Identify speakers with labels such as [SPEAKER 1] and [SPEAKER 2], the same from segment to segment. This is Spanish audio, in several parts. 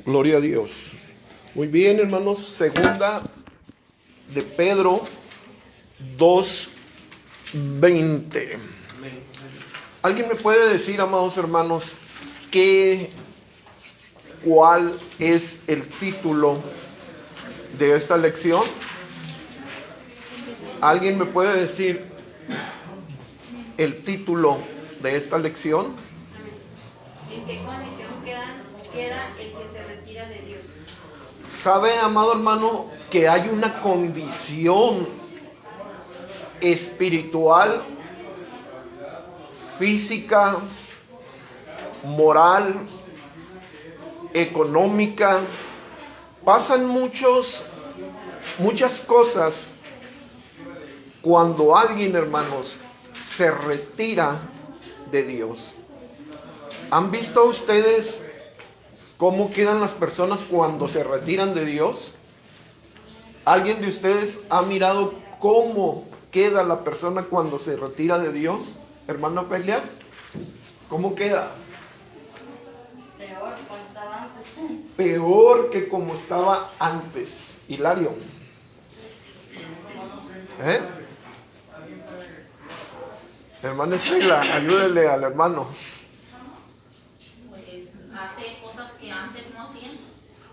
[SPEAKER 1] Gloria a Dios. Muy bien, hermanos. Segunda de Pedro 2:20. ¿Alguien me puede decir, amados hermanos, cuál es el título de esta lección? ¿Alguien me puede decir el título de esta lección?
[SPEAKER 2] ¿En qué condición queda el que se retira de Dios?
[SPEAKER 1] ¿Sabe, amado hermano, que hay una condición espiritual, física, moral, económica? Pasan muchas cosas cuando alguien, hermanos, se retira de Dios. ¿Han visto ustedes cómo quedan las personas cuando se retiran de Dios? ¿Alguien de ustedes ha mirado cómo queda la persona cuando se retira de Dios? Hermano Pelia, ¿cómo queda?
[SPEAKER 2] Peor cuando estaba antes.
[SPEAKER 1] Peor que como estaba antes. Hilario. Hermana Estela, ayúdele al hermano.
[SPEAKER 3] Pues hace cosas que antes no hacían.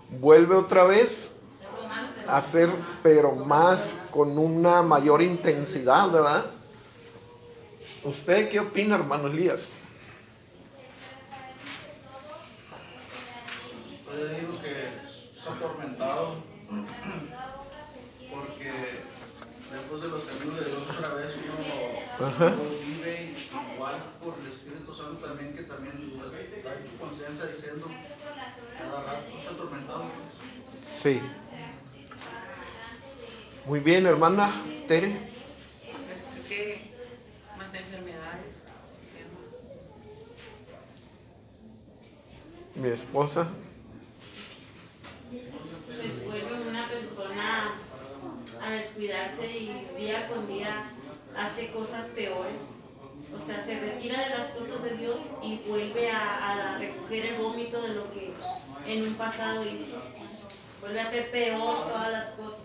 [SPEAKER 1] Vuelve otra vez
[SPEAKER 3] Hacerlo mal, pero
[SPEAKER 1] a hacer, pero más con una mayor intensidad, ¿verdad? ¿Usted qué opina, hermano Elías?
[SPEAKER 4] Yo digo que es atormentado porque después de los caminos de Dios otra vez uno vive igual por el Espíritu Santo también, que también da tu conciencia diciendo cada rato es atormentado.
[SPEAKER 1] Sí. Muy bien, hermana Tere.
[SPEAKER 5] Que más enfermedades.
[SPEAKER 1] Mi esposa.
[SPEAKER 2] Pues vuelve una persona a descuidarse y día con día hace cosas peores. O sea, se retira de las cosas de Dios y vuelve a recoger el vómito de lo que en un pasado hizo. Vuelve a hacer peor todas las cosas.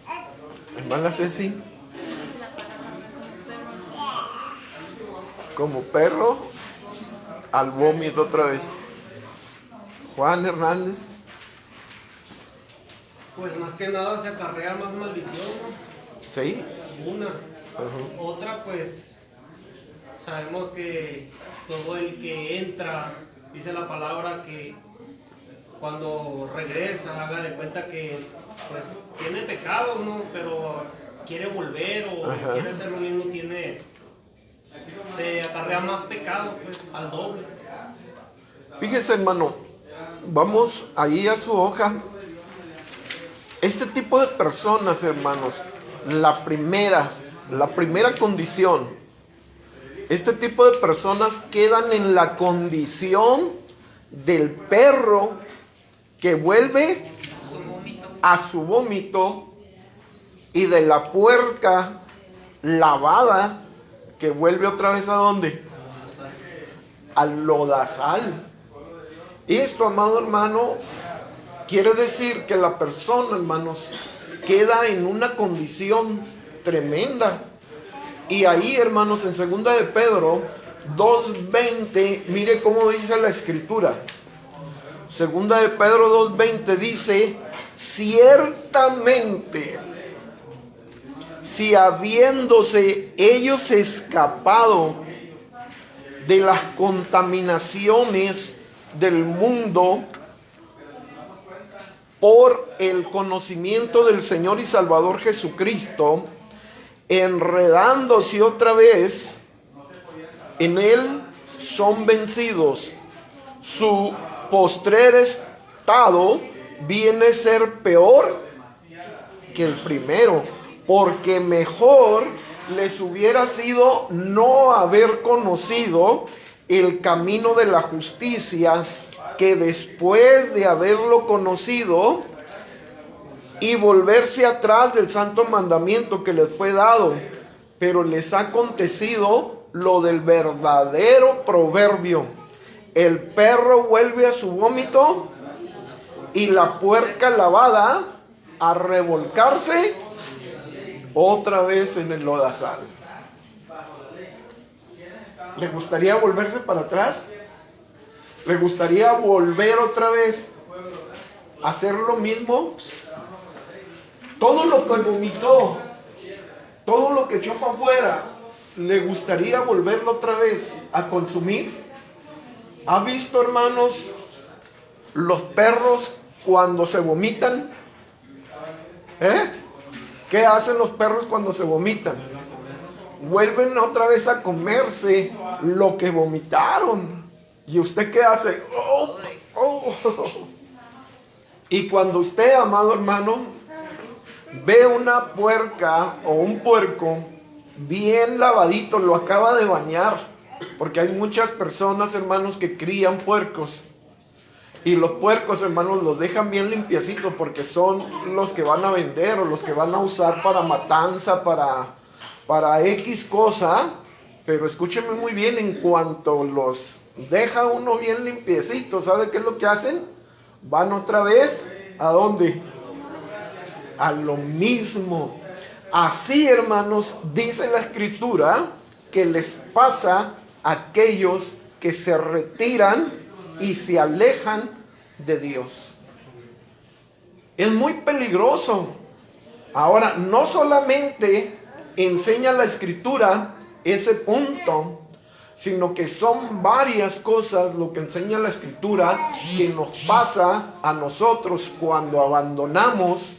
[SPEAKER 1] Hermana Ceci. Como perro al vómito otra vez. Juan Hernández.
[SPEAKER 6] Pues más que nada se acarrea más maldición, ¿no?
[SPEAKER 1] ¿Sí?
[SPEAKER 6] Una.
[SPEAKER 1] Ajá.
[SPEAKER 6] Otra, pues sabemos que todo el que entra, dice la palabra que cuando regresa, haga de cuenta que pues tiene pecados, ¿no? Pero quiere volver o
[SPEAKER 1] Ajá.
[SPEAKER 6] quiere hacer lo mismo, se acarrea más pecado, pues al doble.
[SPEAKER 1] Fíjese, hermano, vamos ahí a su hoja. Este tipo de personas, hermanos, la primera condición, este tipo de personas quedan en la condición del perro que vuelve a su vómito y de la puerca lavada que vuelve otra vez ¿a dónde? Al lodazal. Esto, amado hermano, quiere decir que la persona, hermanos, queda en una condición tremenda. Y ahí, hermanos, en segunda de Pedro 2:20, mire cómo dice la escritura. Segunda de Pedro 2:20 dice: ciertamente, si habiéndose ellos escapado de las contaminaciones del mundo por el conocimiento del Señor y Salvador Jesucristo, enredándose otra vez en Él, son vencidos. Su postrer estado viene a ser peor que el primero, porque mejor les hubiera sido no haber conocido el camino de la justicia, que después de haberlo conocido y volverse atrás del santo mandamiento que les fue dado, pero les ha acontecido lo del verdadero proverbio: el perro vuelve a su vómito y la puerca lavada a revolcarse otra vez en el lodazal. ¿Le gustaría volverse para atrás? ¿Le gustaría volver otra vez a hacer lo mismo? Todo lo que vomitó, todo lo que echó para afuera, ¿le gustaría volverlo otra vez a consumir? ¿Ha visto, hermanos, los perros cuando se vomitan? ¿Qué hacen los perros cuando se vomitan? Vuelven otra vez a comerse lo que vomitaron. ¿Y usted qué hace? ¡Oh! ¡Oh! Y cuando usted, amado hermano, ve una puerca o un puerco bien lavadito, lo acaba de bañar, porque hay muchas personas, hermanos, que crían puercos, y los puercos, hermanos, los dejan bien limpiecitos porque son los que van a vender o los que van a usar para matanza, para X cosa. Pero escúcheme muy bien, en cuanto los deja uno bien limpiecitos, ¿sabe qué es lo que hacen? Van otra vez, ¿a dónde? A lo mismo. Así, hermanos, dice la Escritura que les pasa a aquellos que se retiran y se alejan de Dios. Es muy peligroso. Ahora, no solamente enseña la Escritura ese punto, sino que son varias cosas lo que enseña la Escritura que nos pasa a nosotros cuando abandonamos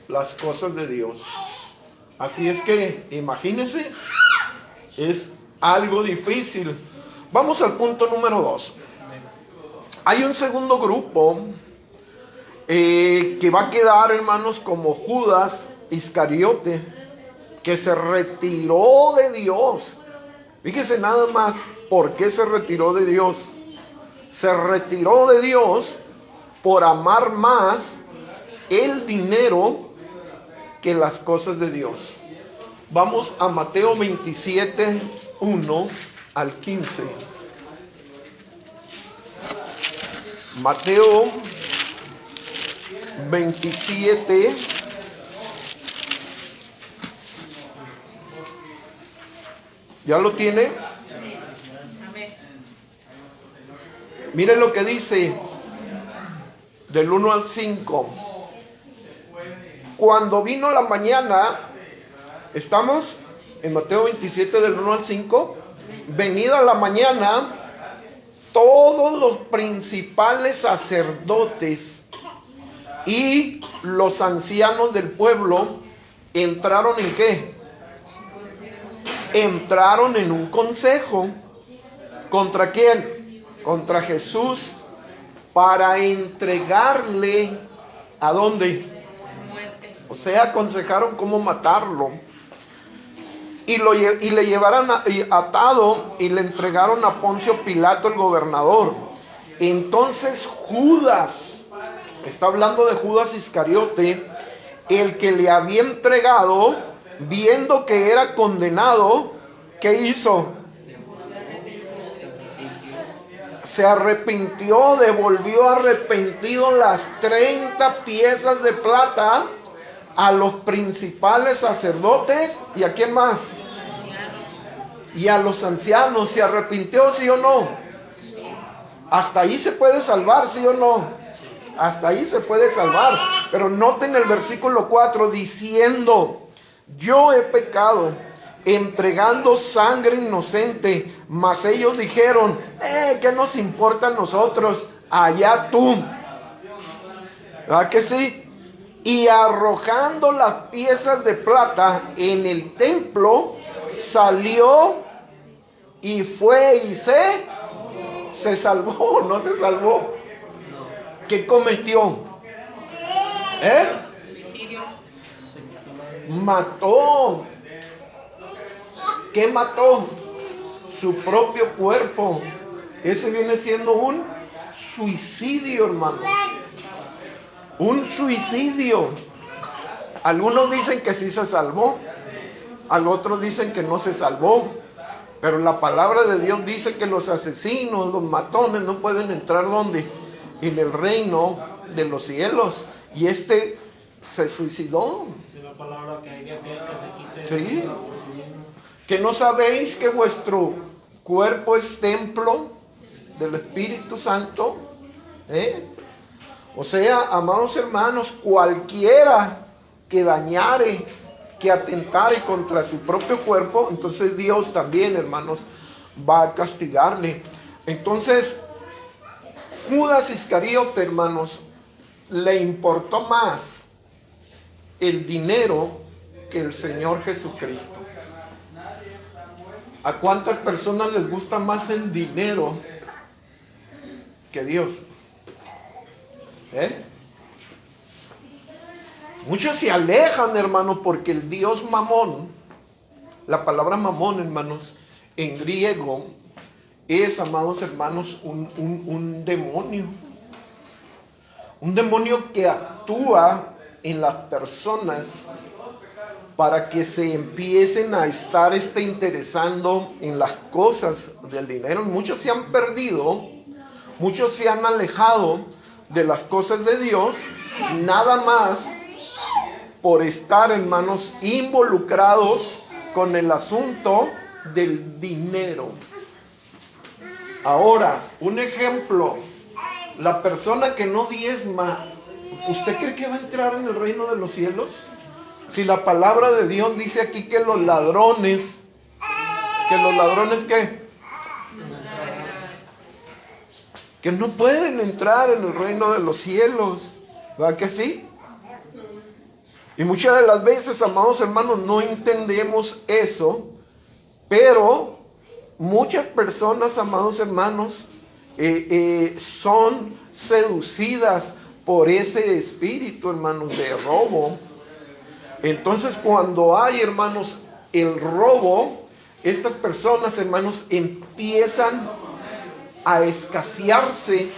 [SPEAKER 1] las cosas de Dios. Así es que, imagínense, es algo difícil. Vamos al punto número 2. Hay un segundo grupo que va a quedar, hermanos, como Judas Iscariote, que se retiró de Dios. Fíjese nada más por qué se retiró de Dios. Se retiró de Dios por amar más el dinero que las cosas de Dios. Vamos a Mateo 27, 1 al 15. Mateo 27, ¿ya lo tiene? Miren lo que dice del 1 al 5. Cuando vino la mañana, estamos en Mateo 27 del 1 al 5. Venida la mañana, todos los principales sacerdotes y los ancianos del pueblo entraron ¿en qué? Entraron en un consejo. ¿Contra quién? Contra Jesús, para entregarle ¿a dónde? O sea, aconsejaron cómo matarlo. Y le llevaron atado y le entregaron a Poncio Pilato, el gobernador. Entonces Judas, está hablando de Judas Iscariote, el que le había entregado, viendo que era condenado, ¿qué hizo? Se arrepintió, devolvió arrepentido las 30 piezas de plata a los principales sacerdotes. ¿Y a quién más? Y a los ancianos. ¿Se arrepintió, sí o no? Hasta ahí se puede salvar, sí o no. Hasta ahí se puede salvar. Pero noten el versículo 4 diciendo: yo he pecado entregando sangre inocente. Mas ellos dijeron: ¿qué nos importa a nosotros? Allá tú. ¿Verdad que sí? Y arrojando las piezas de plata en el templo, salió y fue y se salvó. No se salvó. ¿Qué cometió? Mató. ¿Qué mató? Su propio cuerpo. Ese viene siendo un suicidio, hermanos. Un suicidio. Algunos dicen que sí se salvó, otros dicen que no se salvó. Pero la palabra de Dios dice que los asesinos, los matones no pueden entrar ¿dónde? En el reino de los cielos. Y se suicidó.
[SPEAKER 6] Dice la palabra que hay de aquel que se quite.
[SPEAKER 1] Sí.
[SPEAKER 6] la vida por sí mismo.
[SPEAKER 1] ¿Que no sabéis que vuestro cuerpo es templo del Espíritu Santo? O sea, amados hermanos, cualquiera que dañare, que atentare contra su propio cuerpo, entonces Dios también, hermanos, va a castigarle. Entonces, Judas Iscariote, hermanos, le importó más el dinero que el Señor Jesucristo. ¿A cuántas personas les gusta más el dinero que Dios? Muchos se alejan, hermanos, porque el Dios Mamón, la palabra Mamón, hermanos, en griego es, amados hermanos, un demonio. Un demonio que actúa en las personas para que se empiecen a estar interesando en las cosas del dinero. Muchos se han perdido, muchos se han alejado de las cosas de Dios, nada más por estar, hermanos, involucrados con el asunto del dinero. Ahora, un ejemplo, la persona que no diezma, ¿usted cree que va a entrar en el reino de los cielos? Si la palabra de Dios dice aquí que los ladrones, ¿qué? Que no pueden entrar en el reino de los cielos, ¿verdad que sí? Y muchas de las veces, amados hermanos, no entendemos eso, pero muchas personas, amados hermanos, son seducidas por ese espíritu, hermanos, de robo. Entonces, cuando hay, hermanos, el robo, estas personas, hermanos, empiezan a escasearse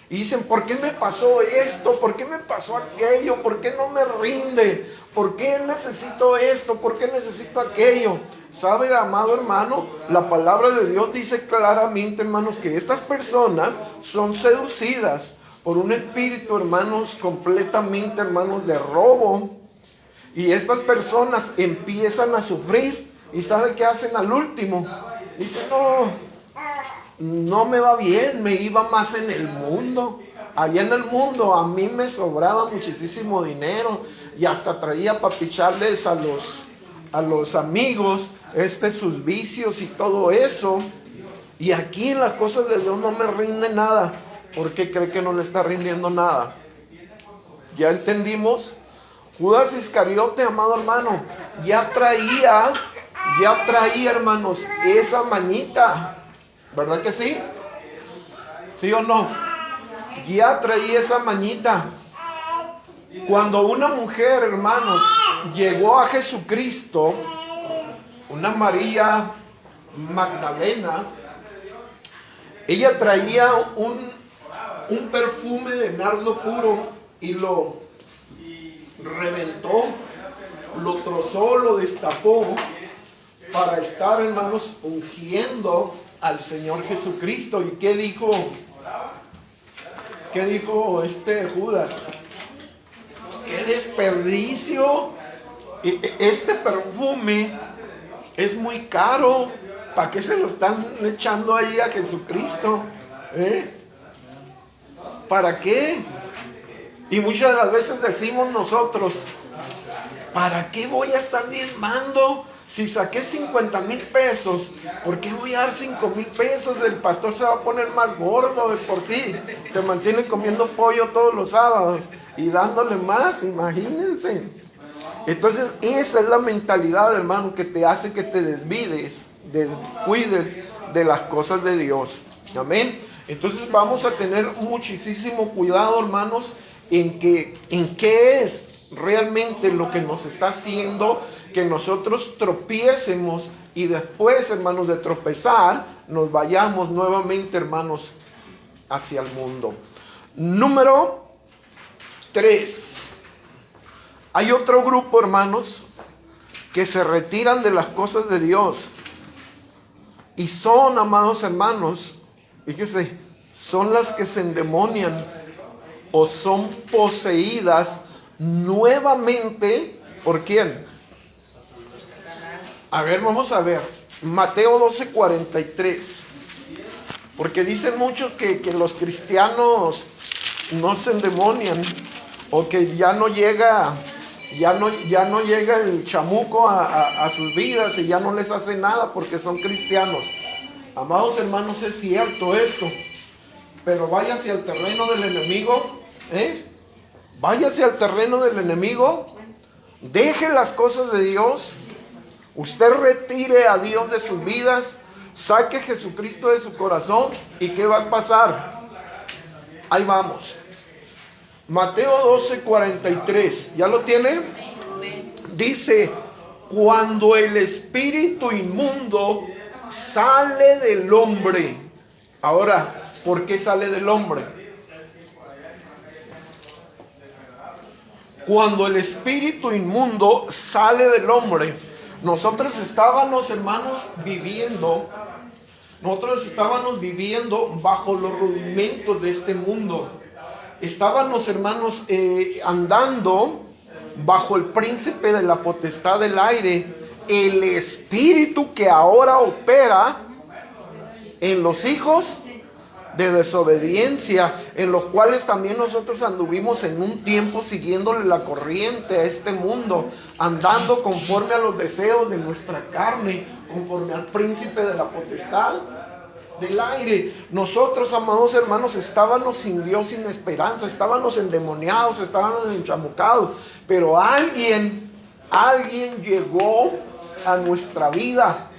[SPEAKER 1] y dicen: ¿por qué me pasó esto? ¿Por qué me pasó aquello? ¿Por qué no me rinde? ¿Por qué necesito esto? ¿Por qué necesito aquello? ¿Sabe, amado hermano? La palabra de Dios dice claramente, hermanos, que estas personas son seducidas por un espíritu, hermanos, completamente, hermanos, de robo. Y estas personas empiezan a sufrir. ¿Y sabe qué hacen al último? Dicen: no me va bien, me iba más en el mundo. Allá en el mundo a mí me sobraba muchísimo dinero y hasta traía para picharles a los amigos sus vicios y todo eso. Y aquí en las cosas de Dios no me rinde nada. ¿Por qué cree que no le está rindiendo nada? ¿Ya entendimos? Judas Iscariote, amado hermano, ya traía, hermanos, esa manita. ¿Verdad que sí? ¿Sí o no? Ya traía esa mañita. Cuando una mujer, hermanos, llegó a Jesucristo, una María Magdalena, ella traía un perfume de nardo puro y lo reventó, lo trozó, lo destapó para estar, hermanos, ungiendo al Señor Jesucristo. ¿Y qué dijo? ¿Qué dijo Judas? ¡Qué desperdicio! Este perfume es muy caro. ¿Para qué se lo están echando ahí a Jesucristo? ¿Para qué? Y muchas de las veces decimos nosotros: ¿para qué voy a estar diezmando? Si saqué 50,000 pesos, ¿por qué voy a dar 5,000 pesos? El pastor se va a poner más gordo de por sí. Se mantiene comiendo pollo todos los sábados y dándole más, imagínense. Entonces, esa es la mentalidad, hermano, que te hace que te descuides de las cosas de Dios. Amén. Entonces, vamos a tener muchísimo cuidado, hermanos, en qué es realmente lo que nos está haciendo que nosotros tropiecemos y después, hermanos, de tropezar, nos vayamos nuevamente, hermanos, hacia el mundo. Número 3. Hay otro grupo, hermanos, que se retiran de las cosas de Dios y son, amados hermanos, fíjese, son las que se endemonian. o son poseídas nuevamente, ¿por quién? A ver, vamos a ver. Mateo 12:43. Porque dicen muchos que los cristianos no se endemonian, o que ya no llega el chamuco a sus vidas y ya no les hace nada porque son cristianos. Amados hermanos, es cierto esto, pero váyase al terreno del enemigo, váyase al terreno del enemigo, deje las cosas de Dios, usted retire a Dios de sus vidas, saque a Jesucristo de su corazón, ¿y qué va a pasar? Ahí vamos. Mateo 12:43, ¿ya lo tiene? Dice, cuando el espíritu inmundo sale del hombre. Ahora, ¿por qué sale del hombre? Cuando el espíritu inmundo sale del hombre, nosotros estábamos, hermanos, viviendo bajo los rudimentos de este mundo. Estábamos, hermanos, andando bajo el príncipe de la potestad del aire, el espíritu que ahora opera en los hijos de desobediencia, en los cuales también nosotros anduvimos en un tiempo siguiéndole la corriente a este mundo, andando conforme a los deseos de nuestra carne, conforme al príncipe de la potestad del aire. Nosotros, amados hermanos, estábamos sin Dios, sin esperanza, estábamos endemoniados, estábamos enchamucados, pero alguien llegó a nuestra vida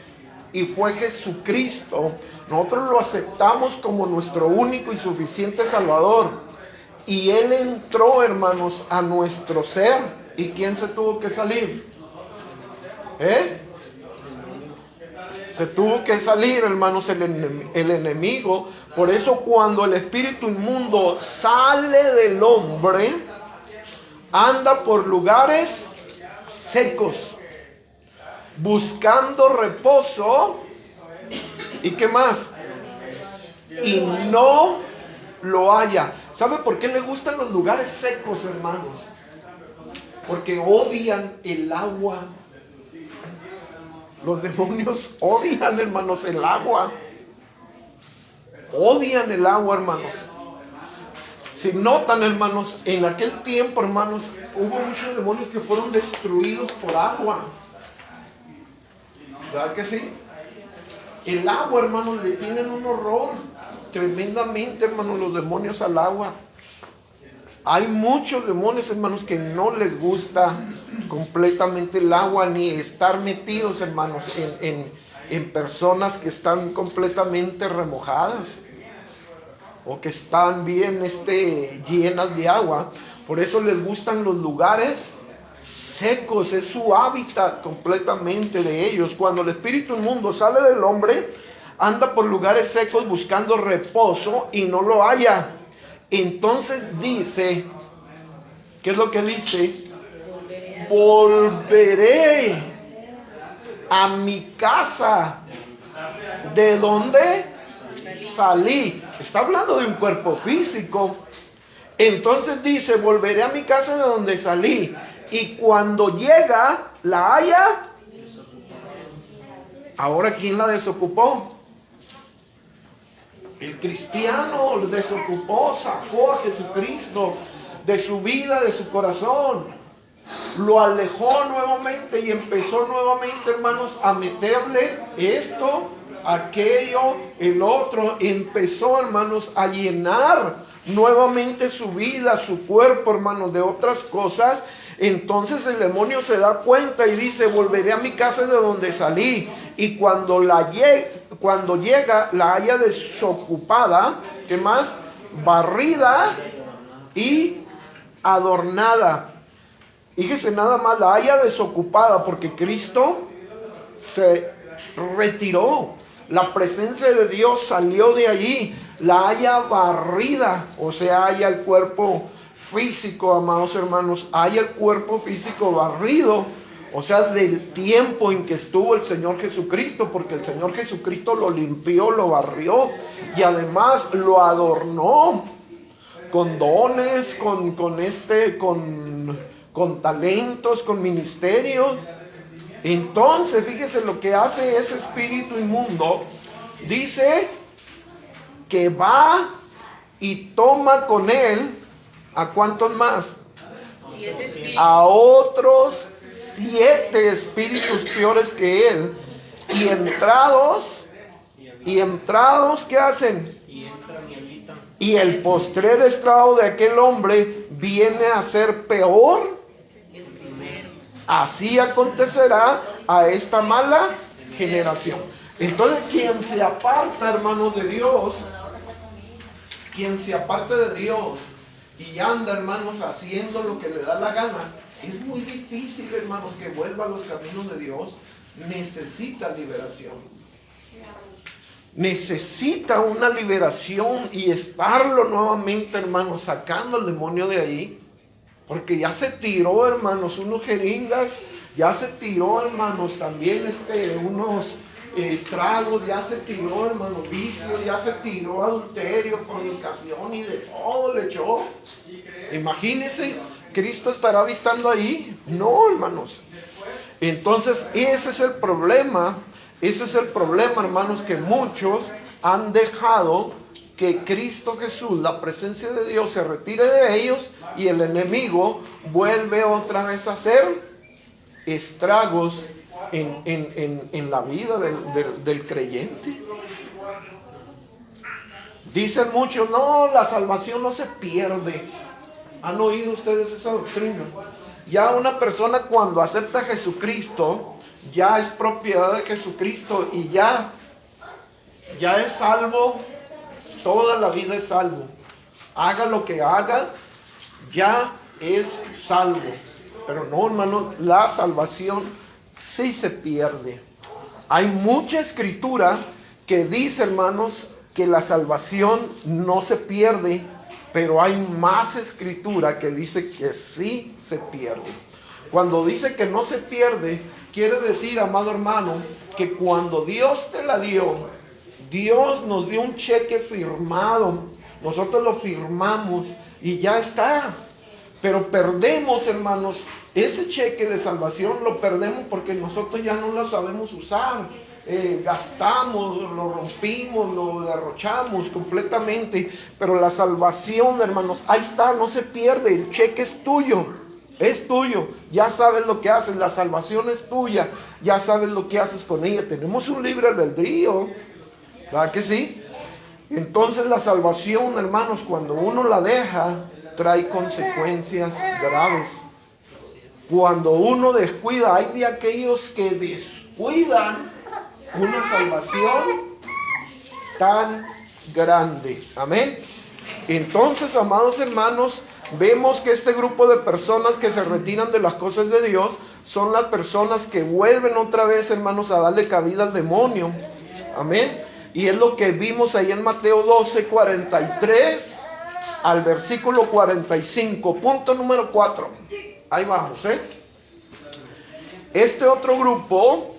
[SPEAKER 1] y fue Jesucristo. Nosotros lo aceptamos como nuestro único y suficiente Salvador, y Él entró, hermanos, a nuestro ser. ¿Y quién se tuvo que salir? Se tuvo que salir, hermanos, el enemigo. Por eso cuando el espíritu inmundo sale del hombre, anda por lugares secos, buscando reposo. ¿Y qué más? Y no lo halla. ¿Sabe por qué le gustan los lugares secos, hermanos? Porque odian el agua. Los demonios odian, hermanos, el agua. Odian el agua, hermanos. Si notan, hermanos, en aquel tiempo, hermanos, hubo muchos demonios que fueron destruidos por agua. ¿Verdad que sí? El agua, hermanos, le tienen un horror tremendamente, hermanos, los demonios al agua. Hay muchos demonios, hermanos, que no les gusta completamente el agua, ni estar metidos, hermanos, en personas que están completamente remojadas o que están bien llenas de agua. Por eso les gustan los lugares secos, es su hábitat completamente de ellos. Cuando el espíritu inmundo sale del hombre, anda por lugares secos buscando reposo y no lo halla. Entonces dice, ¿qué es lo que dice? Volveré a mi casa, ¿de dónde salí? Está hablando de un cuerpo físico. Entonces dice, volveré a mi casa de donde salí. Y cuando llega, la halla. Ahora, ¿quién la desocupó? El cristiano lo desocupó, sacó a Jesucristo de su vida, de su corazón. Lo alejó nuevamente y empezó nuevamente, hermanos, a meterle esto, aquello, el otro. Empezó, hermanos, a llenar nuevamente su vida, su cuerpo, hermanos, de otras cosas. Entonces el demonio se da cuenta y dice, volveré a mi casa de donde salí. Y cuando llega, la halla desocupada, ¿qué más? Barrida y adornada. Fíjese nada más, la halla desocupada, porque Cristo se retiró. La presencia de Dios salió de allí. La halla barrida, o sea, halla el cuerpo físico, amados hermanos, haya el cuerpo físico barrido, o sea, del tiempo en que estuvo el Señor Jesucristo, porque el Señor Jesucristo lo limpió, lo barrió y además lo adornó con dones, con talentos, con ministerios. Entonces, fíjese lo que hace ese espíritu inmundo. Dice que va y toma con él, ¿a cuántos más?
[SPEAKER 5] 7 espíritus.
[SPEAKER 1] A otros 7 espíritus peores que él. Y entrados, ¿qué hacen?
[SPEAKER 6] Y entran y habitan.
[SPEAKER 1] Y el postrer estrado de aquel hombre viene a ser peor.
[SPEAKER 5] El primero.
[SPEAKER 1] Así acontecerá a esta mala generación. Entonces, quien se aparta, hermanos, de Dios, quien se aparta de Dios y anda, hermanos, haciendo lo que le da la gana, es muy difícil, hermanos, que vuelva a los caminos de Dios. Necesita liberación. Necesita una liberación y estarlo nuevamente, hermanos, sacando al demonio de ahí. Porque ya se tiró, hermanos, unos jeringas, ya se tiró, hermanos, también unos tragos, ya se tiró, hermanos, vicios, ya se tiró adulterio, fornicación y de todo le echó. Imagínense, ¿Cristo estará habitando ahí? No, hermanos. Entonces, ese es el problema, hermanos, que muchos han dejado que Cristo Jesús, la presencia de Dios, se retire de ellos y el enemigo vuelve otra vez a hacer estragos en la vida del creyente. Dicen muchos, no, la salvación no se pierde. ¿Han oído ustedes esa doctrina? Ya una persona cuando acepta a Jesucristo, ya es propiedad de Jesucristo y ya es salvo. Toda la vida es salvo. Haga lo que haga, ya es salvo. Pero no, hermanos, la salvación sí se pierde. Hay mucha escritura que dice, hermanos, que la salvación no se pierde, pero hay más escritura que dice que sí se pierde. Cuando dice que no se pierde, quiere decir, amado hermano, que cuando Dios te la dio, Dios nos dio un cheque firmado, nosotros lo firmamos y ya está. Pero perdemos, hermanos, ese cheque de salvación lo perdemos porque nosotros ya no lo sabemos usar. Gastamos, lo rompimos, lo derrochamos completamente. Pero la salvación, hermanos, ahí está, no se pierde. El cheque es tuyo. Es tuyo, ya sabes lo que haces, la salvación es tuya, ya sabes lo que haces con ella. Tenemos un libre albedrío, ¿verdad que sí? Entonces la salvación, hermanos, cuando uno la deja, trae consecuencias graves. Cuando uno descuida, hay de aquellos que descuidan una salvación tan grande. Amén. Entonces, amados hermanos, vemos que este grupo de personas que se retiran de las cosas de Dios son las personas que vuelven otra vez, hermanos, a darle cabida al demonio. Amén. Y es lo que vimos ahí en Mateo 12, 43 al versículo 45. Punto número 4. Ahí vamos, Este otro grupo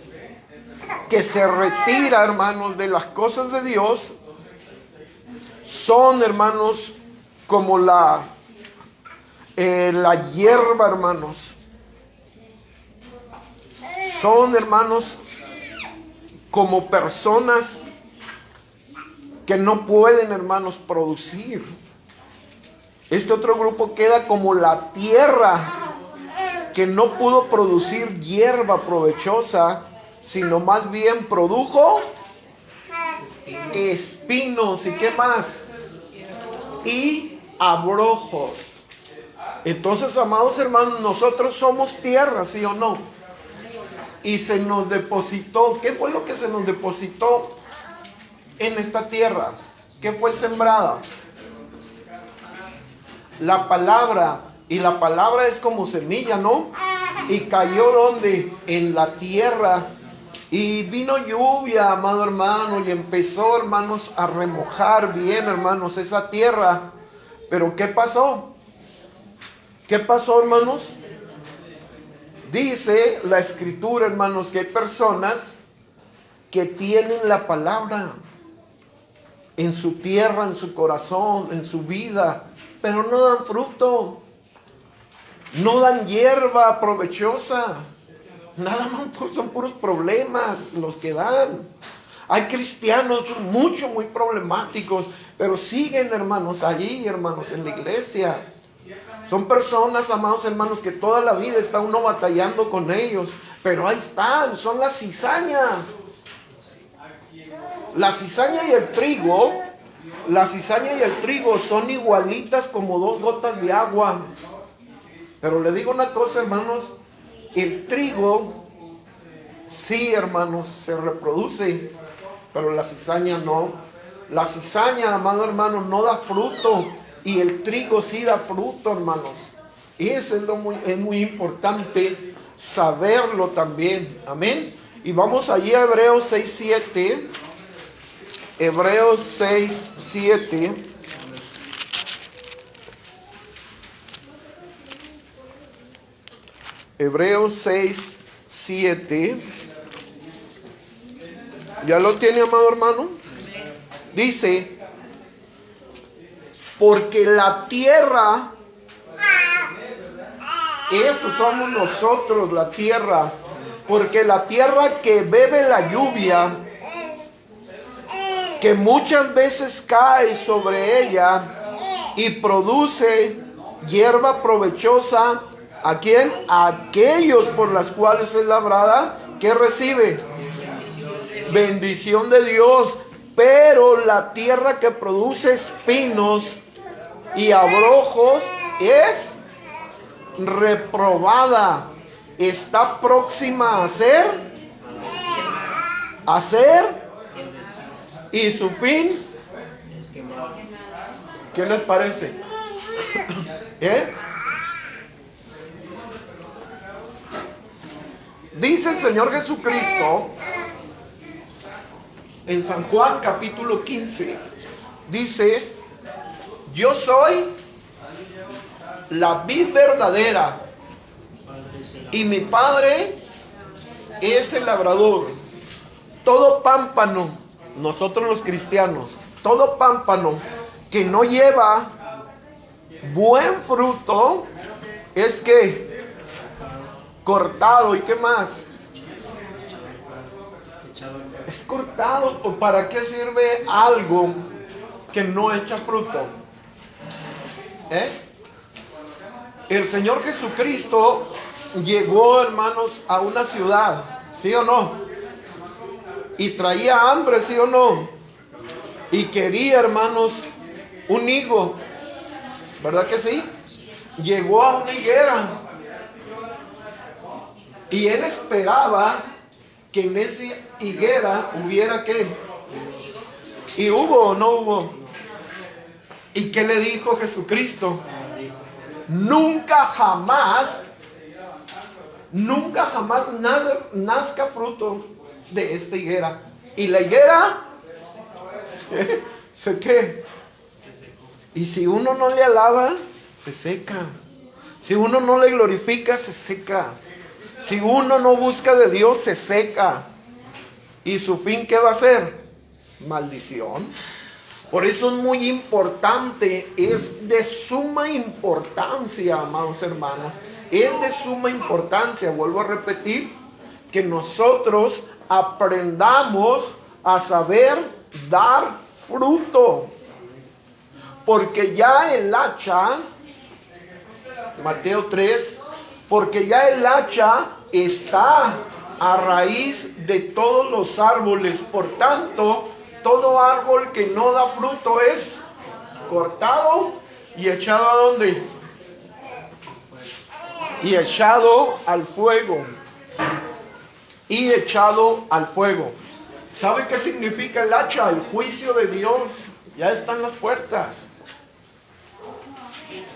[SPEAKER 1] que se retira, hermanos, de las cosas de Dios son, hermanos, como la hierba, hermanos. Son, hermanos, como personas que no pueden, hermanos, producir. Este otro grupo queda como la tierra que no pudo producir hierba provechosa, sino más bien produjo espinos y ¿qué más? Y abrojos. Entonces, amados hermanos, nosotros somos tierra, ¿sí o no? Y se nos depositó, ¿qué fue lo que se nos depositó en esta tierra? ¿Qué fue sembrada? La palabra. Y la palabra es como semilla, ¿no? Y cayó ¿dónde? En la tierra. Y vino lluvia, amado hermano, y empezó, hermanos, a remojar bien, hermanos, esa tierra. Pero ¿qué pasó? ¿Qué pasó, hermanos? Dice la escritura, hermanos, que hay personas que tienen la palabra en su tierra, en su corazón, en su vida, pero no dan fruto. No dan hierba provechosa. Nada más son puros problemas los que dan. Hay cristianos muy problemáticos, pero siguen, hermanos, allí, hermanos, en la iglesia. Son personas, amados hermanos, que toda la vida está uno batallando con ellos, pero ahí están, son la cizaña. La cizaña y el trigo son igualitas como 2 gotas de agua. Pero le digo una cosa, hermanos, el trigo, sí, hermanos, se reproduce, pero la cizaña no. La cizaña, amado hermano, no da fruto, y el trigo sí da fruto, hermanos. Y eso es muy importante saberlo también. Amén. Y vamos allí a Hebreos 6:7. Hebreos 6:7. Hebreos 6:7. ¿Ya lo tiene, amado hermano? Dice: porque la tierra, eso somos nosotros, la tierra, porque la tierra que bebe la lluvia, que muchas veces cae sobre ella y produce hierba provechosa, ¿a quién? A aquellos por las cuales es labrada, ¿qué recibe? Bendición de Dios. Pero la tierra que produce espinos y abrojos es reprobada, está próxima a ser, y su fin, ¿qué les parece? Dice el Señor Jesucristo en San Juan capítulo 15, dice: yo soy la vid verdadera y mi Padre es el labrador. Todo pámpano, nosotros los cristianos, todo pámpano que no lleva buen fruto es que cortado. ¿Y qué más? Es cortado. ¿Para qué sirve algo que no echa fruto? El Señor Jesucristo llegó, hermanos, a una ciudad, ¿sí o no? Y traía hambre, ¿sí o no? Y quería, hermanos, un higo, ¿verdad que sí? Llegó a una higuera y él esperaba que en esa higuera hubiera ¿qué? ¿Y hubo o no hubo? ¿Y qué le dijo Jesucristo? Nunca jamás nazca fruto de esta higuera. Y la higuera se ¿qué? Y si uno no le alaba, se seca. Si uno no le glorifica, se seca. Si uno no busca de Dios, se seca. ¿Y su fin qué va a ser? Maldición. Por eso es muy importante, es de suma importancia, amados hermanos, es de suma importancia, vuelvo a repetir, que nosotros aprendamos a saber dar fruto. Porque ya el hacha, Mateo 3, porque ya el hacha está a raíz de todos los árboles. Por tanto, todo árbol que no da fruto es cortado y echado ¿a dónde? Y echado al fuego. Y echado al fuego. ¿Sabe qué significa el hacha? El juicio de Dios ya está en las puertas.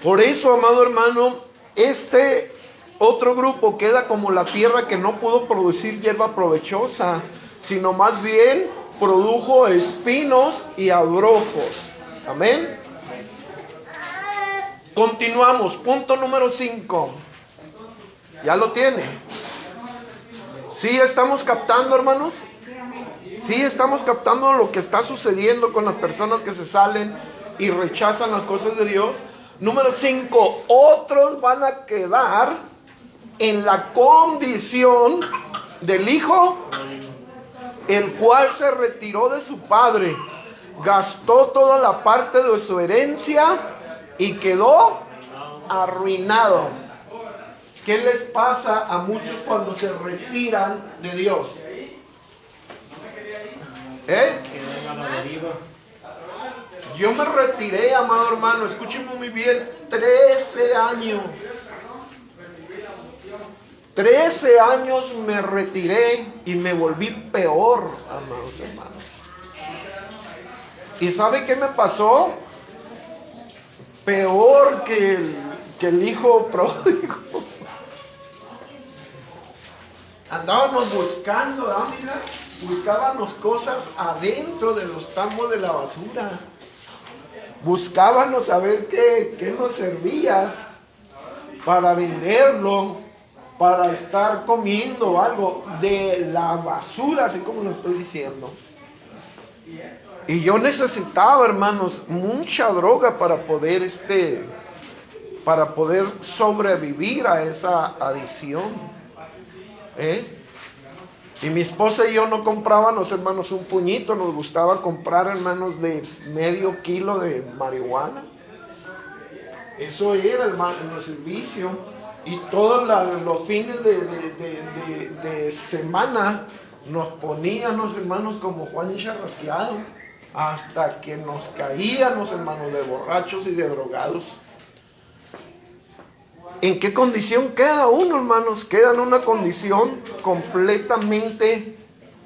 [SPEAKER 1] Por eso, amado hermano, este otro grupo queda como la tierra que no pudo producir hierba provechosa, sino más bien produjo espinos y abrojos. Amén. Continuamos. Punto número 5. ¿Ya lo tiene? ¿Sí estamos captando, hermanos? ¿Sí estamos captando lo que está sucediendo con las personas que se salen y rechazan las cosas de Dios? Número 5, otros van a quedar en la condición del hijo, el cual se retiró de su padre, gastó toda la parte de su herencia y quedó arruinado. ¿Qué les pasa a muchos cuando se retiran de Dios?
[SPEAKER 6] Quedan a la deriva.
[SPEAKER 1] Yo me retiré, amado hermano, escúchenme muy bien, 13 años. 13 años me retiré y me volví peor, amados hermanos. ¿Y sabe qué me pasó? Peor que el hijo pródigo. Andábamos buscando, mira, buscábamos cosas adentro de los tambos de la basura. Buscábamos a ver qué nos servía para venderlo, para estar comiendo algo de la basura, así como lo estoy diciendo. Y yo necesitaba, hermanos, mucha droga para poder sobrevivir a esa adicción. Y mi esposa y yo no comprábamos, hermanos, un puñito, nos gustaba comprar, hermanos, de medio kilo de marihuana. Eso era el servicio. Y todos los fines de semana nos poníamos, hermanos, como Juan Charrasqueado, hasta que nos caíamos, hermanos, de borrachos y de drogados. ¿En qué condición queda uno, hermanos? Queda en una condición completamente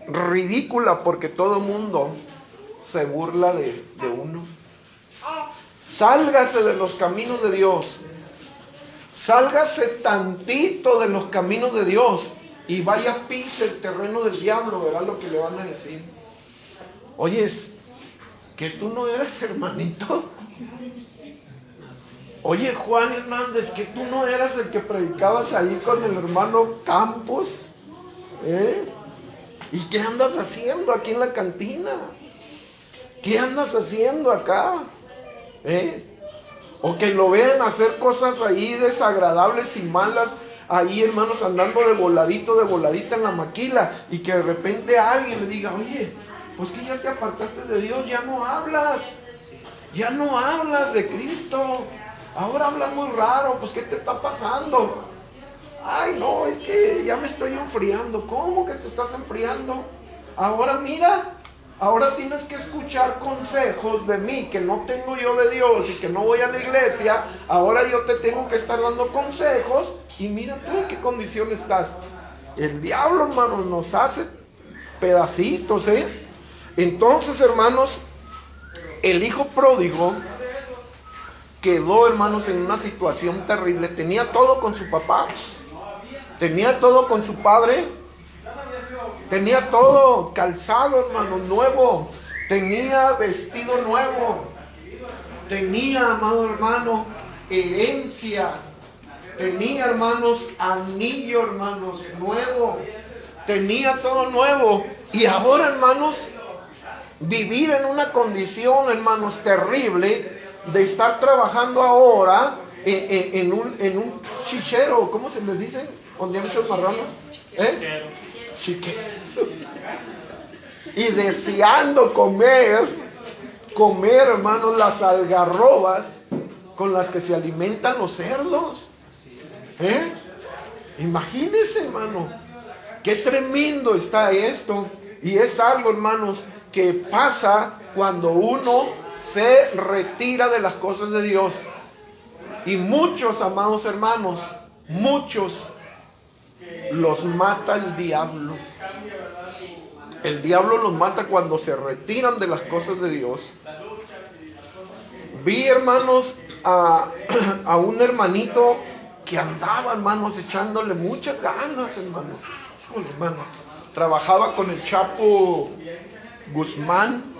[SPEAKER 1] ridícula, porque todo el mundo se burla de uno. Sálgase de los caminos de Dios. Sálgase tantito de los caminos de Dios y vaya, pise el terreno del diablo, verá lo que le van a decir. Oyes, que tú no eres hermanito. Oye, Juan Hernández, que tú no eras el que predicabas ahí con el hermano Campos. ¿Y qué andas haciendo aquí en la cantina? ¿Qué andas haciendo acá? O que lo vean hacer cosas ahí desagradables y malas, ahí, hermanos, andando de voladita en la maquila, y que de repente alguien le diga, oye, pues que ya te apartaste de Dios, ya no hablas de Cristo, ahora hablas muy raro, pues ¿qué te está pasando? Ay, no, es que ya me estoy enfriando. ¿Cómo que te estás enfriando? Ahora mira, ahora tienes que escuchar consejos de mí, que no tengo yo de Dios y que no voy a la iglesia. Ahora yo te tengo que estar dando consejos, y mira tú en qué condición estás. El diablo, hermanos, nos hace pedacitos, Entonces, hermanos, el hijo pródigo quedó, hermanos, en una situación terrible. Tenía todo con su papá, tenía todo con su padre, tenía todo calzado, hermano, nuevo, tenía vestido nuevo, tenía, amado hermano, herencia, tenía, hermanos, anillo, hermanos, nuevo, tenía todo nuevo. Y ahora, hermanos, vivir en una condición, hermanos, terrible, de estar trabajando ahora en un chichero, ¿cómo se les dicen? Donde hay muchos marranos, chiqueros. Y deseando comer, hermanos, las algarrobas con las que se alimentan los cerdos. Imagínense, hermano, qué tremendo está esto. Y es algo, hermanos, que pasa cuando uno se retira de las cosas de Dios. Y muchos, amados hermanos, muchos los mata el diablo. El diablo los mata cuando se retiran de las cosas de Dios. Vi, hermanos, a un hermanito que andaba, hermanos, echándole muchas ganas, hermano. Trabajaba con el Chapo Guzmán.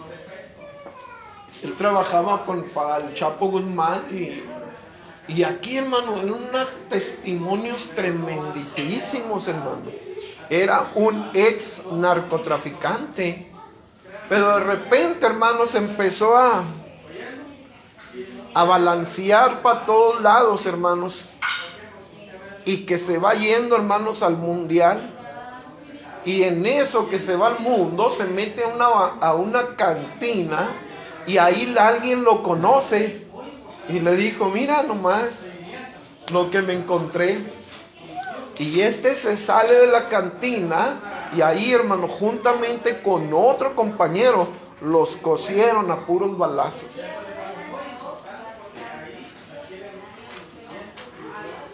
[SPEAKER 1] Él trabajaba para el Chapo Guzmán, y aquí, hermano, en unos testimonios tremendísimos, hermano. Era un ex narcotraficante, pero de repente, hermanos, empezó a a balancear para todos lados, hermanos, y que se va yendo, hermanos, al mundial, y en eso que se va al mundo, se mete a una cantina, y ahí alguien lo conoce, y le dijo, mira nomás lo que me encontré. Y se sale de la cantina, y ahí, hermano, juntamente con otro compañero, los cosieron a puros balazos.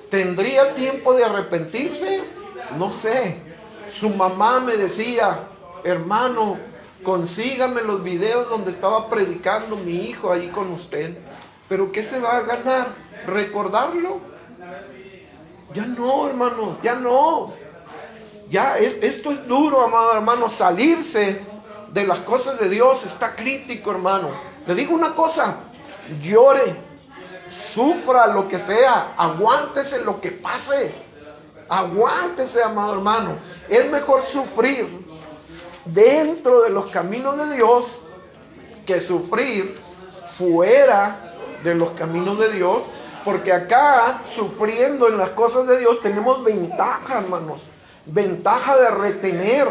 [SPEAKER 1] ¿Tendría tiempo de arrepentirse? No sé. Su mamá me decía, hermano, consígame los videos donde estaba predicando mi hijo ahí con usted. ¿Pero qué se va a ganar? ¿Recordarlo? Ya no, hermano, ya no. Ya esto es duro, amado hermano. Salirse de las cosas de Dios está crítico, hermano. Le digo una cosa, llore, sufra lo que sea, aguántese lo que pase. Aguántese, amado hermano. Es mejor sufrir dentro de los caminos de Dios que sufrir fuera de los caminos de Dios. Porque acá, sufriendo en las cosas de Dios, tenemos ventaja, hermanos. Ventaja de retener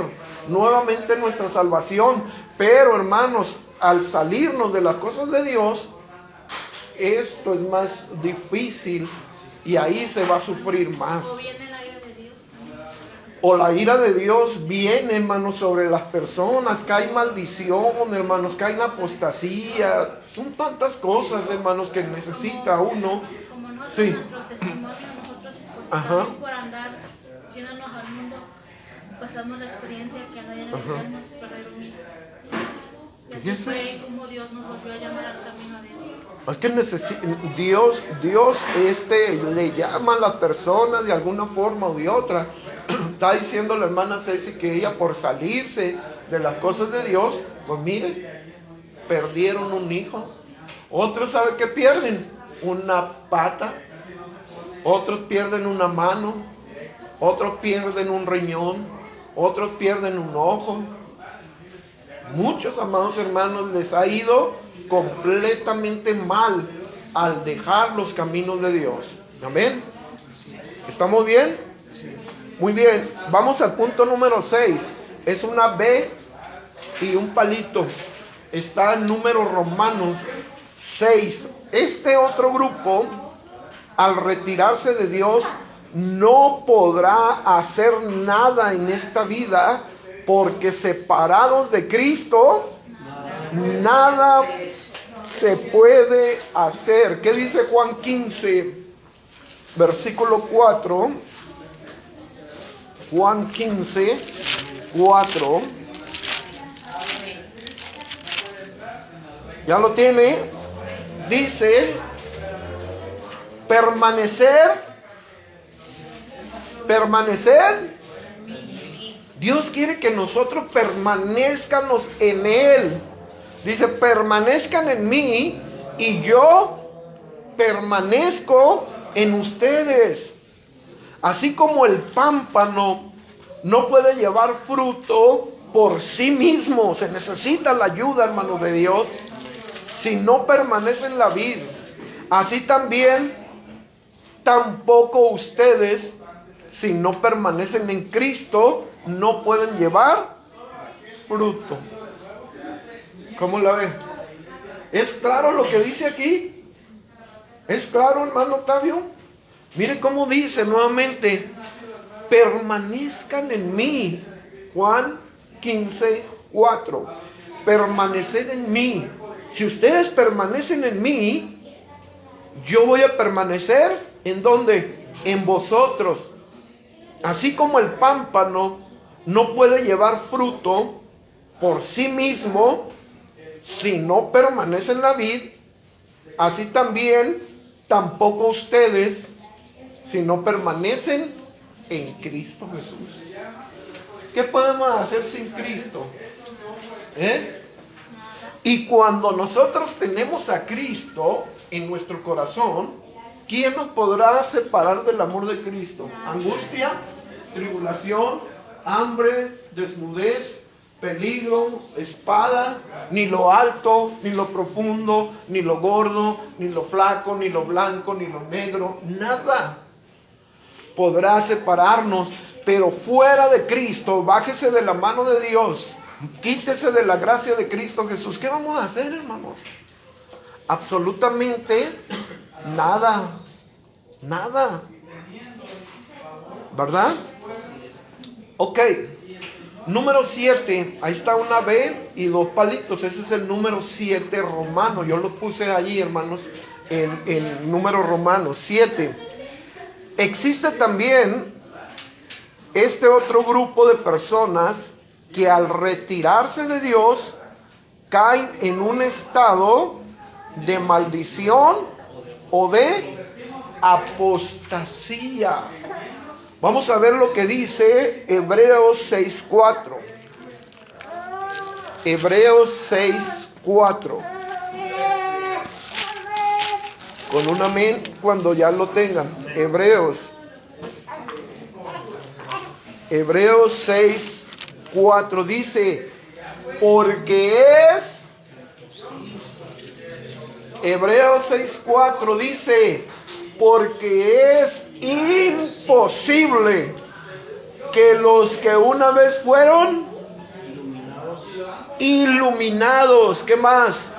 [SPEAKER 1] nuevamente nuestra salvación. Pero, hermanos, al salirnos de las cosas de Dios, esto es más difícil y ahí se va a sufrir más.
[SPEAKER 3] ¿O viene la ira de Dios?
[SPEAKER 1] O la ira de Dios viene, hermanos, sobre las personas, cae maldición, hermanos, cae la apostasía. Son tantas cosas, hermanos, que necesita uno.
[SPEAKER 3] Como nosotros,
[SPEAKER 1] Sí.
[SPEAKER 3] nuestro testimonio, nosotros pues,
[SPEAKER 1] Ajá.
[SPEAKER 3] también por andar yéndonos al mundo, pasamos la experiencia que a nadie nos perder un hijo. Y así
[SPEAKER 1] Fíjese.
[SPEAKER 3] fue como Dios nos volvió a llamar al camino de Dios.
[SPEAKER 1] Es que Dios le llama a las personas de alguna forma o de otra. Está diciendo la hermana Ceci que ella, por salirse de las cosas de Dios, pues mire, perdieron un hijo. Otros, ¿sabe qué pierden? Una pata. Otros pierden una mano. Otros pierden un riñón. Otros pierden un ojo. Muchos, amados hermanos, les ha ido completamente mal al dejar los caminos de Dios. Amén. ¿Estamos bien? Muy bien. Vamos al punto número 6. Es una B y un palito. Está en número Romanos 6. Este otro grupo, al retirarse de Dios, no podrá hacer nada en esta vida, porque separados de Cristo, nada se puede hacer. ¿Qué dice Juan 15, versículo 4? Juan 15, 4. ¿Ya lo tiene? Dice, permanecer. Dios quiere que nosotros permanezcamos en Él. Dice, permanezcan en mí y yo permanezco en ustedes. Así como el pámpano no puede llevar fruto por sí mismo, se necesita la ayuda, hermanos, de Dios, si no permanece en la vid. Así también, tampoco ustedes, si no permanecen en Cristo, no pueden llevar fruto. ¿Cómo la ven? ¿Es claro lo que dice aquí? ¿Es claro, hermano Octavio? Mire cómo dice nuevamente, permanezcan en mí. Juan 15, 4. Permaneced en mí. Si ustedes permanecen en mí, yo voy a permanecer ¿en dónde? En vosotros. Así como el pámpano no puede llevar fruto por sí mismo si no permanece en la vid, así también tampoco ustedes si no permanecen en Cristo Jesús. ¿Qué podemos hacer sin Cristo? Y cuando nosotros tenemos a Cristo en nuestro corazón, ¿quién nos podrá separar del amor de Cristo? Angustia, tribulación, hambre, desnudez, peligro, espada, ni lo alto, ni lo profundo, ni lo gordo, ni lo flaco, ni lo blanco, ni lo negro, nada podrá separarnos. Pero fuera de Cristo, bájese de la mano de Dios, quítese de la gracia de Cristo Jesús. ¿Qué vamos a hacer, hermanos? Absolutamente nada, nada, ¿verdad? Ok, número 7, ahí está una B y 2 palitos, ese es el número 7 romano, yo lo puse allí, hermanos, en número romano, 7. Existe también este otro grupo de personas que al retirarse de Dios caen en un estado de maldición o de apostasía. Vamos a ver lo que dice Hebreos 6:4. Hebreos 6:4. Con un amén cuando ya lo tengan. Hebreos 6:4 dice, porque es... Hebreos 6:4 dice, porque es imposible que los que una vez fueron iluminados, ¿qué más?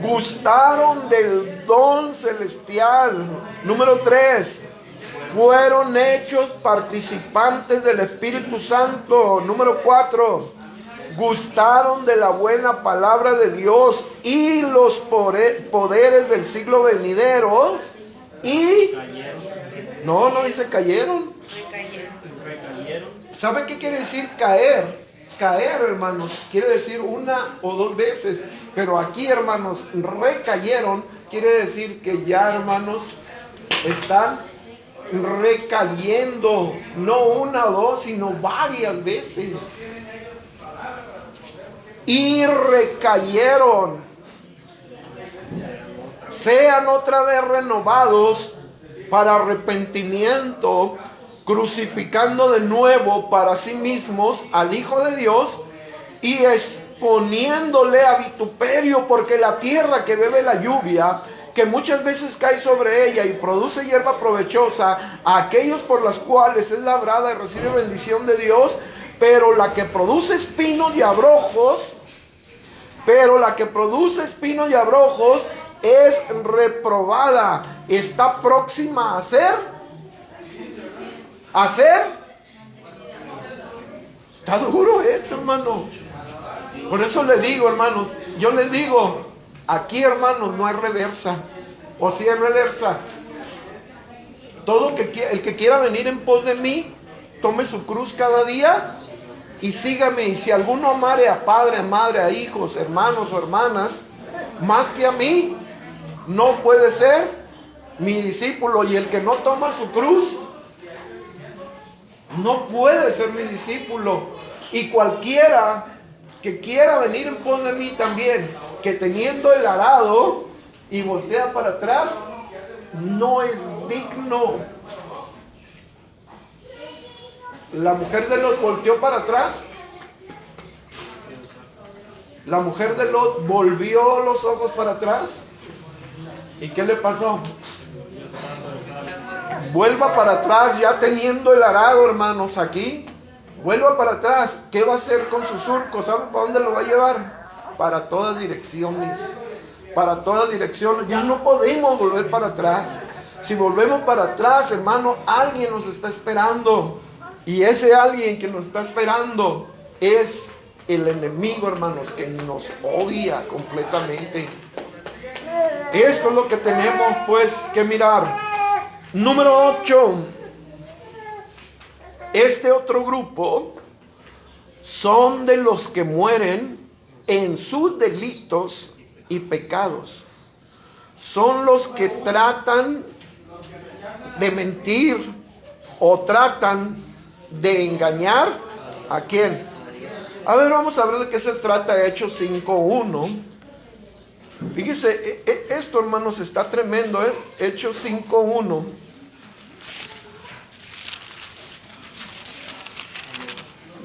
[SPEAKER 1] Gustaron del don celestial. Número 3, fueron hechos participantes del Espíritu Santo. Número 4, gustaron de la buena palabra de Dios y los poderes del siglo venidero. Y no dice cayeron. ¿Sabe qué quiere decir caer? Caer, hermanos, quiere decir una o 2 veces. Pero aquí, hermanos, recayeron quiere decir que ya, hermanos, están recayendo, no una o 2, sino varias veces. Y recayeron, sean otra vez renovados para arrepentimiento, crucificando de nuevo para sí mismos al Hijo de Dios y exponiéndole a vituperio, porque la tierra que bebe la lluvia, que muchas veces cae sobre ella y produce hierba provechosa a aquellos por las cuales es labrada y recibe bendición de Dios, pero la que produce espinos y abrojos, es reprobada, está próxima a ser. Está duro esto, hermano. Por eso le digo, hermanos, yo les digo, aquí, hermanos, no hay reversa. O si hay reversa. El que quiera venir en pos de mí, tome su cruz cada día y sígame. Y si alguno amare a padre, a madre, a hijos, hermanos o hermanas, más que a mí, no puede ser mi discípulo. Y el que no toma su cruz, no puede ser mi discípulo. Y cualquiera que quiera venir en pos de mí también, que teniendo el arado y voltea para atrás, no es digno. La mujer de Lot volteó para atrás. La mujer de Lot volvió los ojos para atrás. ¿Y qué le pasó? Vuelva para atrás, ya teniendo el arado, hermanos, aquí. Vuelva para atrás. ¿Qué va a hacer con su surco? ¿Sabe para dónde lo va a llevar? Para todas direcciones. Para todas direcciones. Ya no podemos volver para atrás. Si volvemos para atrás, hermano, alguien nos está esperando. Y ese alguien que nos está esperando es el enemigo, hermanos, que nos odia completamente. Esto es lo que tenemos, pues, que mirar. Número 8. Este otro grupo son de los que mueren en sus delitos y pecados. Son los que tratan de mentir o tratan de engañar. ¿A quién? A ver, vamos a ver de qué se trata Hechos 5:1. Fíjese, esto, hermanos, está tremendo, Hechos 5:1.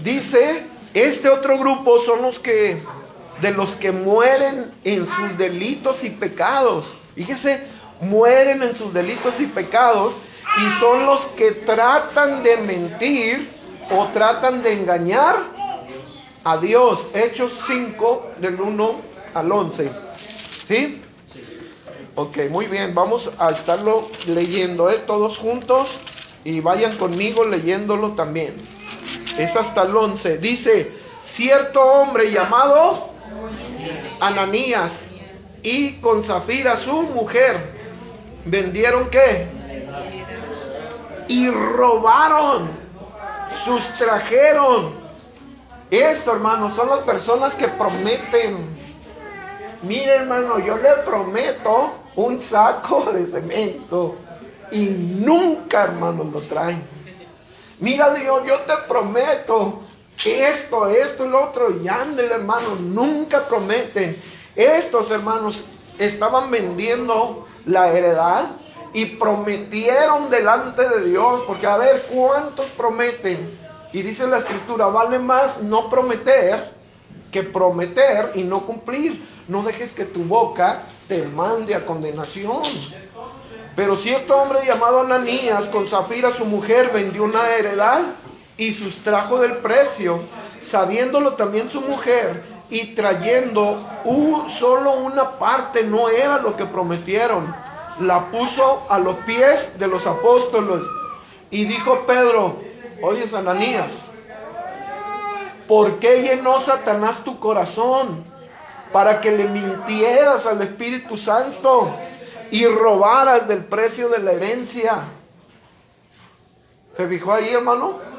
[SPEAKER 1] Dice Este otro grupo son de los que mueren en sus delitos y pecados. Fíjese, mueren en sus delitos y pecados, y son los que tratan de mentir o tratan de engañar a Dios. Hechos 5, del 1 al 11. ¿Sí? Ok, muy bien, vamos a estarlo leyendo, todos juntos, y vayan conmigo leyéndolo también. Es hasta el 11. Dice: cierto hombre llamado Ananías y con Zafira su mujer vendieron ¿qué? Y robaron, sustrajeron. Esto, hermanos, son las personas que prometen. Mire, hermano, yo le prometo un saco de cemento y nunca, hermano, lo traen. Mira, Dios, yo te prometo esto y lo otro, y ándele, hermano, nunca prometen. Estos hermanos estaban vendiendo la heredad y prometieron delante de Dios, porque a ver, ¿cuántos prometen? Y dice la Escritura, vale más no prometer que prometer y no cumplir. No dejes que tu boca te mande a condenación. Pero cierto hombre llamado Ananías con Zafira su mujer vendió una heredad y sustrajo del precio, sabiéndolo también su mujer, y trayendo solo una parte, no era lo que prometieron, la puso a los pies de los apóstoles. Y dijo Pedro: oyes, Ananías, ¿por qué llenó Satanás tu corazón para que le mintieras al Espíritu Santo y robaras del precio de la herencia? ¿Se fijó ahí, hermano?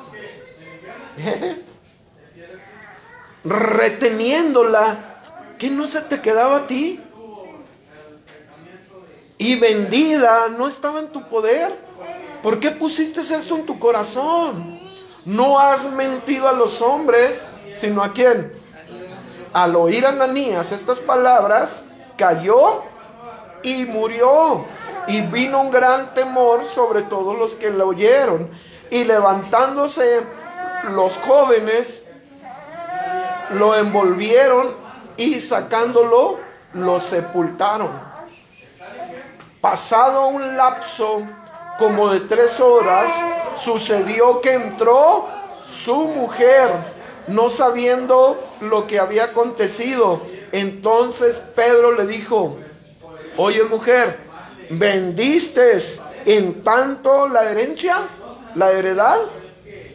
[SPEAKER 1] Reteniéndola, ¿qué no se te quedaba a ti? Y vendida, ¿no estaba en tu poder? ¿Por qué pusiste esto en tu corazón? No has mentido a los hombres, sino ¿a quién? Al oír Ananías estas palabras, cayó y murió. Y vino un gran temor sobre todos los que lo oyeron. Y levantándose los jóvenes, lo envolvieron y sacándolo, lo sepultaron. Pasado un lapso como de 3 horas, sucedió que entró su mujer, no sabiendo lo que había acontecido. Entonces Pedro le dijo: oye, mujer, ¿vendiste en tanto la herencia, la heredad?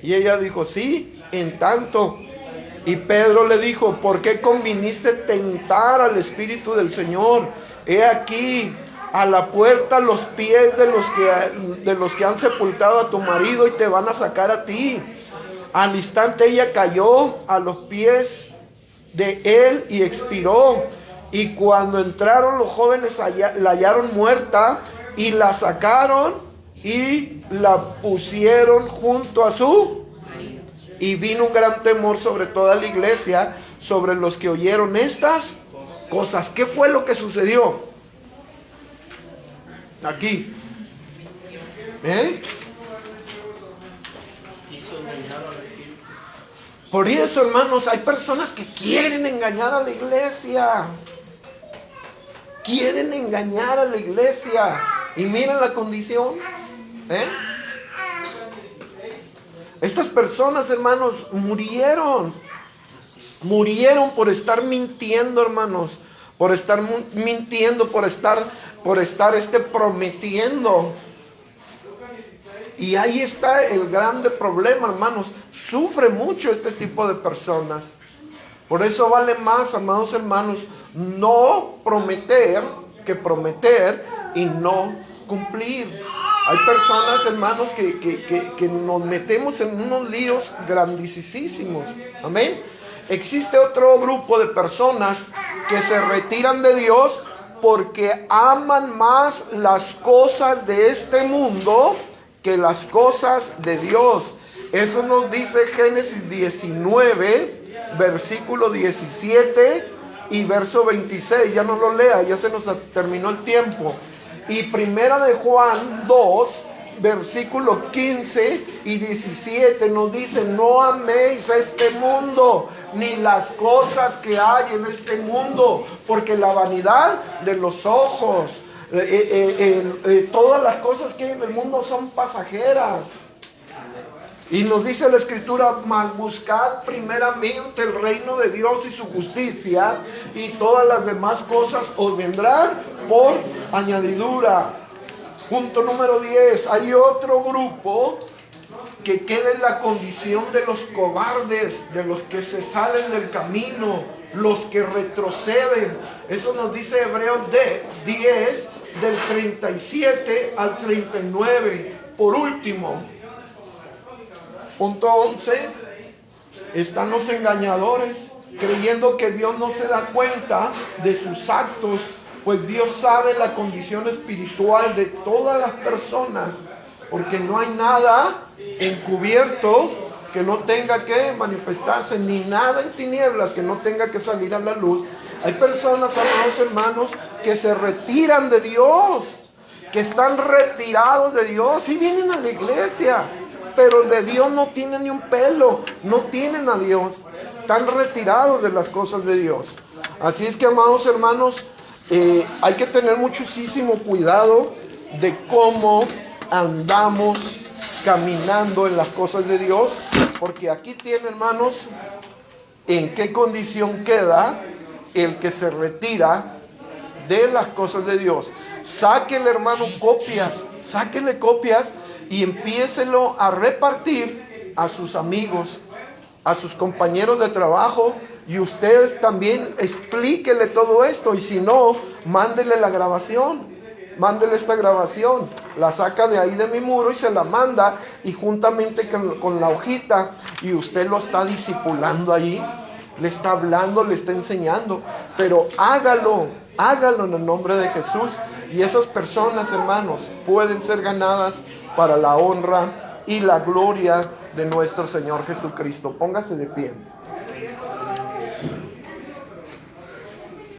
[SPEAKER 1] Y ella dijo: sí, en tanto. Y Pedro le dijo: ¿por qué conviniste tentar al Espíritu del Señor? He aquí a la puerta los pies de los que han sepultado a tu marido y te van a sacar a ti. Al instante ella cayó a los pies de él y expiró. Y cuando entraron los jóvenes la hallaron muerta y la sacaron y la pusieron junto a su. Y vino un gran temor sobre toda la iglesia, sobre los que oyeron estas cosas. ¿Qué fue lo que sucedió? Aquí. Por eso, hermanos, hay personas que quieren engañar a la iglesia. Quieren engañar a la iglesia. Y miren la condición. Estas personas, hermanos, murieron. Murieron por estar mintiendo, hermanos. Por estar mintiendo, por estar prometiendo. Y ahí está el grande problema, hermanos. Sufre mucho este tipo de personas. Por eso vale más, amados hermanos, no prometer que prometer y no cumplir. Hay personas, hermanos, que nos metemos en unos líos grandísimos. Amén. Existe otro grupo de personas que se retiran de Dios porque aman más las cosas de este mundo que las cosas de Dios. Eso nos dice Génesis 19, versículo 17 y verso 26. Ya no lo lea, ya se nos terminó el tiempo. Y primera de Juan 2, versículo 15 y 17 nos dice: no améis este mundo, ni las cosas que hay en este mundo, porque la vanidad de los ojos, todas las cosas que hay en el mundo son pasajeras. Y nos dice la Escritura: mas buscad primeramente el reino de Dios y su justicia, y todas las demás cosas os vendrán por añadidura. Punto número 10. Hay otro grupo que queda en la condición de los cobardes, de los que se salen del camino, los que retroceden. Eso nos dice Hebreos 10, del 37 al 39. Por último, punto 11, están los engañadores, creyendo que Dios no se da cuenta de sus actos, pues Dios sabe la condición espiritual de todas las personas, porque no hay nada encubierto que no tenga que manifestarse, ni nada en tinieblas que no tenga que salir a la luz. Hay personas, amados hermanos, que se retiran de Dios, que están retirados de Dios y vienen a la iglesia, pero de Dios no tienen ni un pelo, no tienen a Dios, están retirados de las cosas de Dios. Así es que, amados hermanos, hay que tener muchísimo cuidado de cómo andamos caminando en las cosas de Dios, porque aquí tiene, hermanos, en qué condición queda el que se retira de las cosas de Dios. Sáquele, hermano, copias, sáquele copias y empiécelo a repartir a sus amigos, a sus compañeros de trabajo, y ustedes también explíquele todo esto. Y si no, mándele la grabación, mándele esta grabación, la saca de ahí de mi muro y se la manda, y juntamente con la hojita, y usted lo está discipulando allí, le está hablando, le está enseñando, pero hágalo en el nombre de Jesús, y esas personas, hermanos, pueden ser ganadas para la honra y la gloria de nuestro Señor Jesucristo. Póngase de pie.